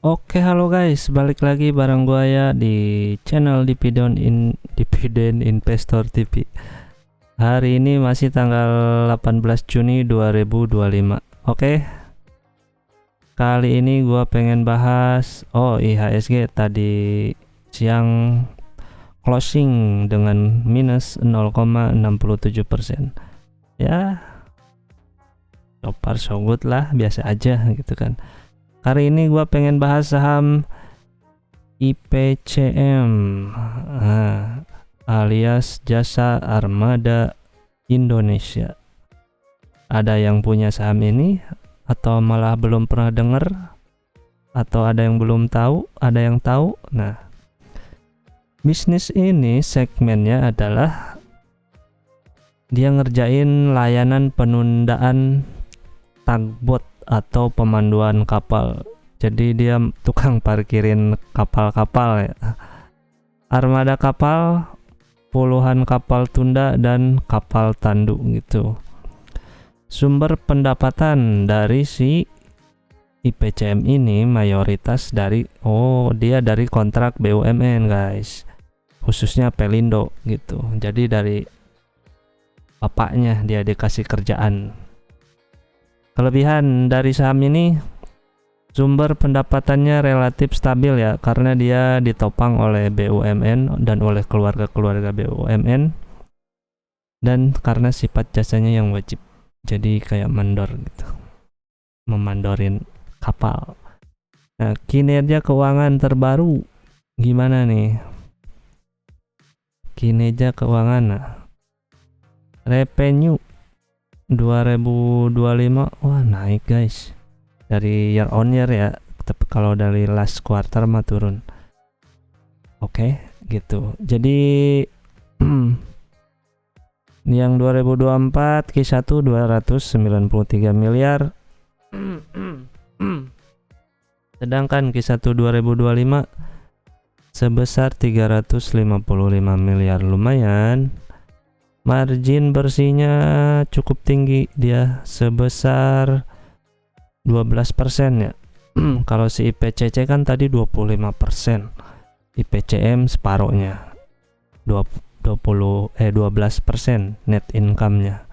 Oke, halo guys, balik lagi bareng gua ya di channel Dividend Investor TV. Hari ini masih tanggal 18 Juni 2025. Oke. Kali ini gua pengen bahas IHSG tadi siang closing dengan minus 0,67%. Ya, so far so good lah, biasa aja gitu kan. Hari ini gua pengen bahas saham IPCM alias Jasa Armada Indonesia. Ada yang punya saham ini atau malah belum pernah dengar, atau ada yang belum tahu, ada yang tahu. Nah, bisnis ini segmennya adalah dia ngerjain layanan penundaan tugboat atau pemanduan kapal. Jadi dia tukang parkirin kapal-kapal ya. Armada kapal, puluhan kapal tunda dan kapal tanduk gitu. Sumber pendapatan dari si IPCM ini mayoritas dari dia dari kontrak BUMN guys, khususnya Pelindo gitu. Jadi dari bapaknya dia dikasih kerjaan. Kelebihan dari saham ini, sumber pendapatannya relatif stabil ya, karena dia ditopang oleh BUMN dan oleh keluarga-keluarga BUMN, dan karena sifat jasanya yang wajib. Jadi kayak mandor gitu, memandorin kapal. Nah, kinerja keuangan terbaru gimana nih? Kinerja keuangan, revenue 2025 wah naik guys, dari year on year ya, tapi kalau dari last quarter mah turun. Oke, gitu. Jadi yang 2024 Q1 293 miliar. Sedangkan Q1 2025 sebesar 355 miliar, lumayan. Margin bersihnya cukup tinggi, dia sebesar 12% ya. Kalau si IPCC kan tadi 25%, IPCM separohnya 12% net income-nya.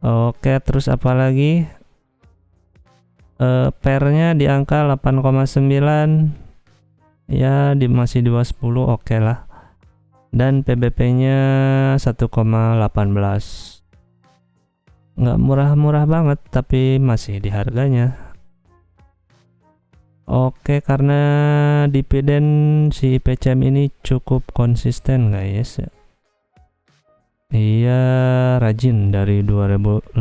Oke, terus apa lagi? PER-nya di angka 8,9 ya, masih di bawah 10, oke lah. Dan PBP-nya 1,18. Nggak murah-murah banget, tapi masih di harganya. Oke, karena dividen si IPCM ini cukup konsisten guys ya. Iya, rajin dari 2018,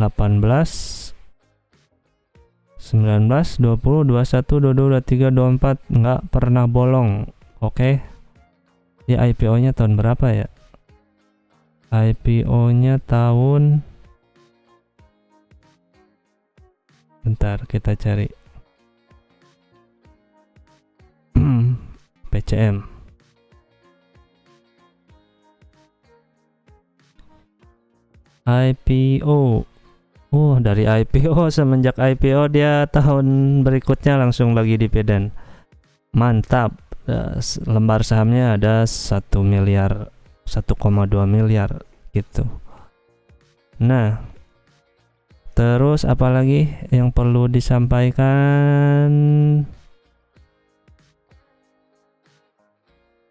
19, 20, 21, 22, 23, 24 nggak pernah bolong. Oke. Dia IPO-nya tahun berapa ya? IPO-nya tahun, bentar kita cari. PCM. IPO. Dari IPO, semenjak IPO dia tahun berikutnya langsung bagi dividen. Mantap. Lembar sahamnya ada 1 miliar, 1,2 miliar gitu. Nah, terus apalagi yang perlu disampaikan?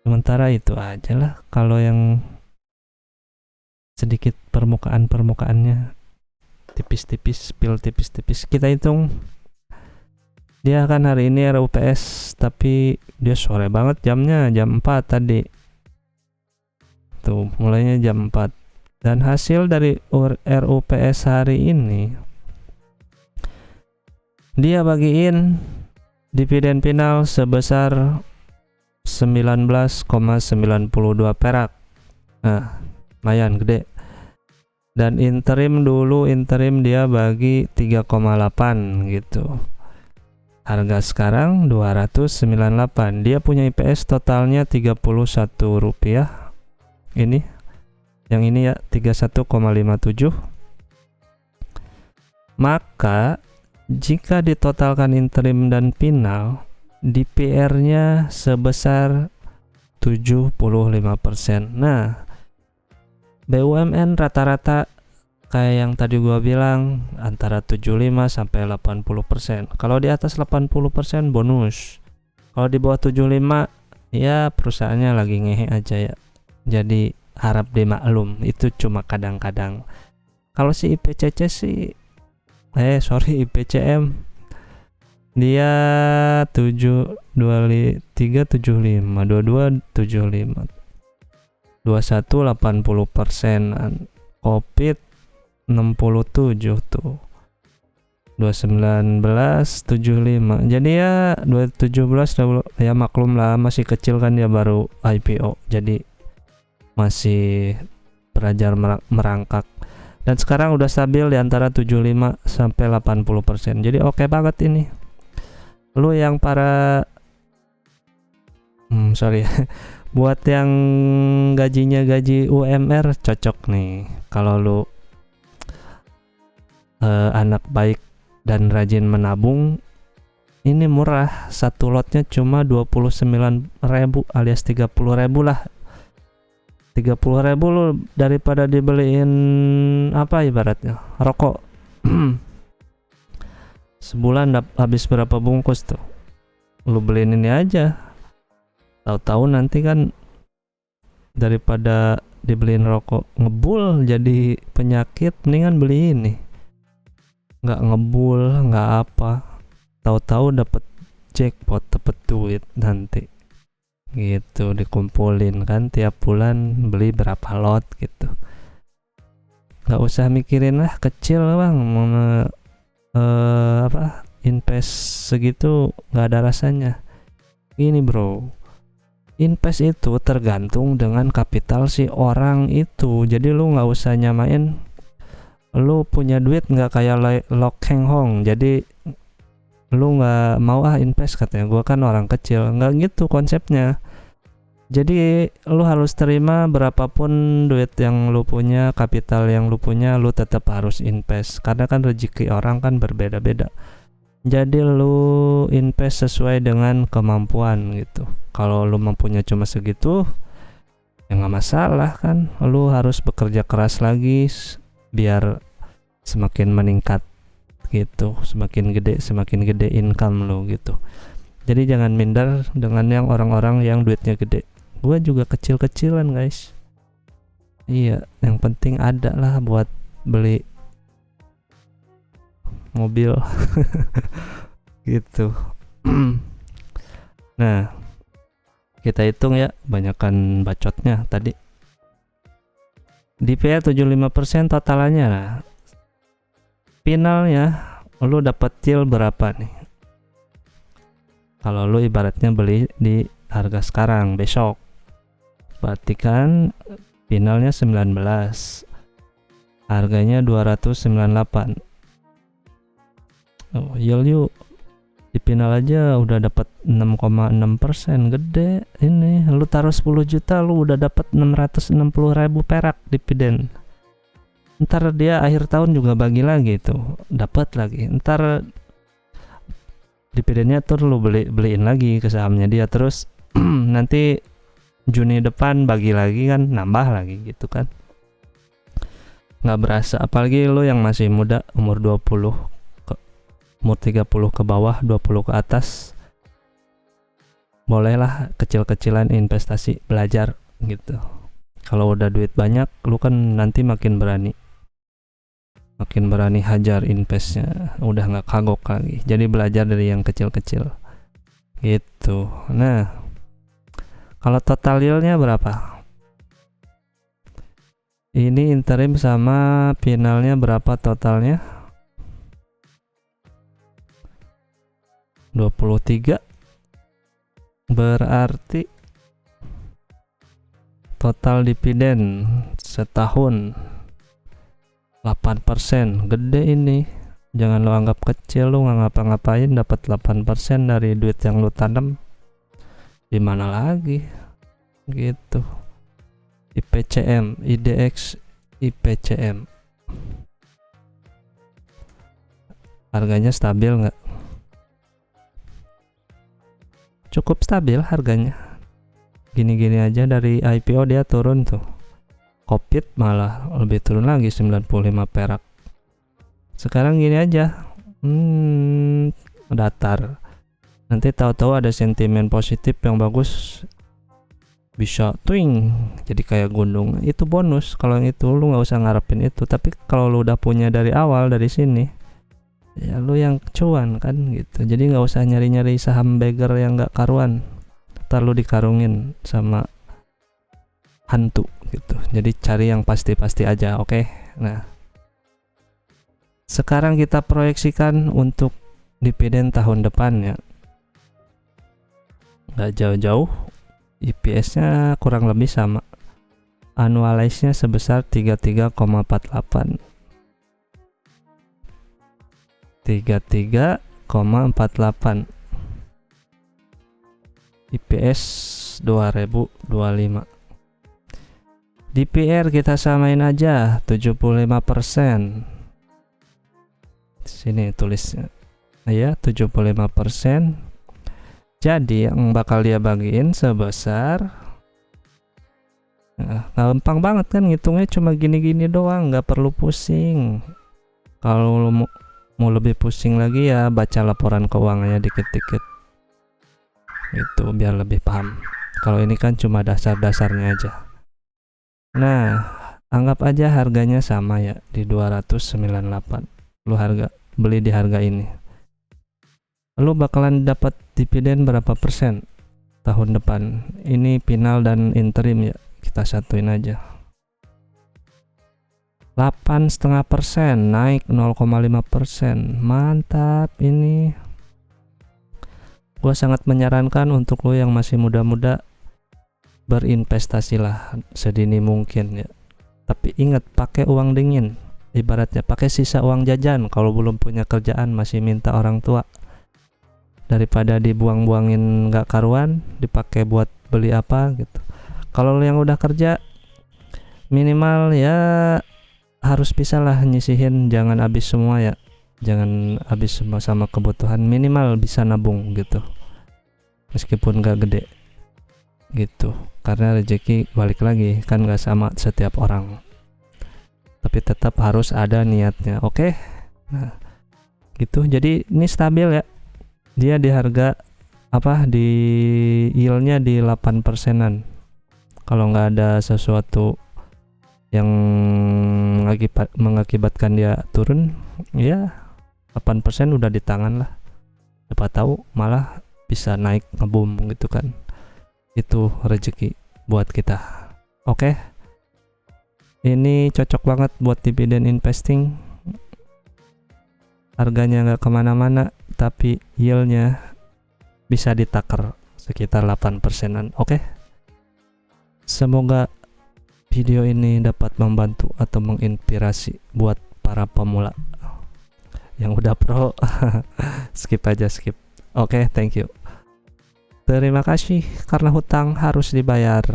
Sementara itu aja lah. Kalau yang sedikit permukaannya tipis-tipis, spill tipis-tipis, kita hitung. Dia kan hari ini RUPS, tapi dia sore banget jamnya, jam 4 tadi. Tuh, mulainya jam 4. Dan hasil dari RUPS hari ini, dia bagiin dividen final sebesar 19,92 perak. Nah, lumayan gede. Dan interim dia bagi 3,8 gitu. Harga sekarang 298. Dia punya IPS totalnya 31 rupiah. Yang ini ya 31,57. Maka Jika ditotalkan interim dan final, DPR-nya sebesar 75%. Nah, BUMN rata-rata kayak yang tadi gua bilang antara 75 sampai 80%. Kalau di atas 80% bonus. Kalau di bawah 75 ya perusahaannya lagi ngehe aja ya. Jadi harap dimaklum, itu cuma kadang-kadang. Kalau si IPCC sih IPCM dia 375 2275 21 80%, Covid 67 tuh 219 75. Jadi ya 2017 ya maklum lah, masih kecil kan, dia baru IPO, jadi masih belajar merangkak. Dan sekarang udah stabil di antara 75 sampai 80%. Jadi oke banget ini. Lu yang para buat yang gajinya gaji UMR cocok nih. Kalau lu anak baik dan rajin menabung, ini murah. Satu lotnya cuma 29.000 alias 30.000 lah. 30.000 lu daripada dibeliin apa ibaratnya rokok sebulan habis berapa bungkus tuh. Lu beliin ini aja, tahu-tahu nanti kan daripada dibeliin rokok ngebul jadi penyakit, mendingan beli ini. Nggak ngebul, nggak apa, tahu-tahu dapet jackpot, dapet duit nanti gitu, dikumpulin kan tiap bulan beli berapa lot gitu. Nggak usah mikirin lah kecil bang, invest segitu nggak ada rasanya. Ini bro, invest itu tergantung dengan kapital si orang itu. Jadi lu nggak usah nyamain lu punya duit nggak kayak Lok Heng Hong, jadi lu nggak mau invest katanya, gua kan orang kecil. Nggak gitu konsepnya. Jadi lu harus terima berapapun duit yang lu punya, kapital yang lu punya, lu tetap harus invest karena kan rezeki orang kan berbeda-beda. Jadi lu invest sesuai dengan kemampuan gitu. Kalau lu mampunya cuma segitu ya nggak masalah kan, lu harus bekerja keras lagi biar semakin meningkat gitu, semakin gede income lu gitu. Jadi jangan minder dengan yang orang-orang yang duitnya gede. Gua juga kecil-kecilan guys. Iya, yang penting ada lah buat beli mobil gitu. Nah, kita hitung ya, banyakan bacotnya tadi. DPR 75% totalannya. Nah, finalnya lu dapat yield berapa nih? Kalau lu ibaratnya beli di harga sekarang, besok berarti kan finalnya 19, harganya 298. Yield yuk di final aja udah dapat 6,6%, gede ini. Lu taruh 10 juta lu udah dapat 660.000 perak dividen. Ntar dia akhir tahun juga bagi lagi tuh, dapat lagi. Ntar dividennya tuh lu beliin lagi ke sahamnya dia, terus nanti Juni depan bagi lagi kan, nambah lagi gitu kan. Nggak berasa, apalagi lu yang masih muda, umur 20 umur 30 ke bawah, 20 ke atas, bolehlah kecil-kecilan investasi, belajar gitu. Kalau udah duit banyak, lu kan nanti makin berani hajar investnya, udah nggak kagok lagi. Jadi belajar dari yang kecil-kecil gitu. Nah, kalau total yieldnya berapa? Ini interim sama finalnya berapa totalnya? 23. Berarti total dividen setahun 8%. Gede ini. Jangan lo anggap kecil, lo nggak ngapa-ngapain dapat 8% dari duit yang lo tanam. Di mana lagi gitu. IPCM, IDX, IPCM. Harganya stabil nggak? Cukup stabil harganya. Gini-gini aja dari IPO dia turun tuh. Covid malah lebih turun lagi 95 perak. Sekarang gini aja, datar. Nanti tahu-tahu ada sentimen positif yang bagus, bisa twing jadi kayak gunung. Itu bonus. Kalau yang itu lu nggak usah ngarepin itu. Tapi kalau lu udah punya dari awal dari sini, ya lu yang cuan kan gitu. Jadi nggak usah nyari-nyari saham beggar yang nggak karuan. Ntar lu dikarungin sama hantu gitu. Jadi cari yang pasti-pasti aja, oke? Nah, sekarang kita proyeksikan untuk dividen tahun depan ya. Nggak jauh-jauh, EPS-nya kurang lebih sama. Annualize-nya sebesar 33,48. 33,48. EPS 2025. DPR kita samain aja 75%. Sini tulisnya. Ya, 75%. Jadi yang bakal dia bagiin sebesar, gampang banget kan ngitungnya, cuma gini-gini doang, nggak perlu pusing. Kalau mau lebih pusing lagi ya baca laporan keuangannya dikit-dikit itu biar lebih paham. Kalau ini kan cuma dasar-dasarnya aja. Nah, anggap aja harganya sama ya di 298. Lu beli di harga ini. Lu bakalan dapat dividen berapa persen tahun depan? Ini final dan interim ya, kita satuin aja. 8,5%, naik 0,5%. Mantap ini. Gua sangat menyarankan untuk lo yang masih muda-muda, berinvestasilah sedini mungkin ya. Tapi ingat, pakai uang dingin. Ibaratnya pakai sisa uang jajan kalau belum punya kerjaan masih minta orang tua. Daripada dibuang-buangin nggak karuan, dipakai buat beli apa gitu. Kalau yang udah kerja, minimal ya harus bisa lah nyisihin, jangan habis semua ya. Jangan habis semua sama kebutuhan, minimal bisa nabung gitu. Meskipun nggak gede gitu. Karena rezeki balik lagi kan nggak sama setiap orang. Tapi tetap harus ada niatnya, oke? Nah, gitu. Jadi ini stabil ya. Dia di harga di yield-nya di 8%-an. Kalau nggak ada sesuatu yang mengakibatkan dia turun, ya 8% udah di tangan lah. Siapa tahu malah bisa naik ngeboom gitu kan. Itu rezeki buat kita. Oke. Ini cocok banget buat dividen investing. Harganya nggak kemana-mana, tapi yield-nya bisa ditaker sekitar 8%-an. Oke. Semoga video ini dapat membantu atau menginspirasi buat para pemula. Yang udah pro skip aja, skip. Oke, thank you. Terima kasih karena hutang harus dibayar.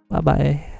Bye bye.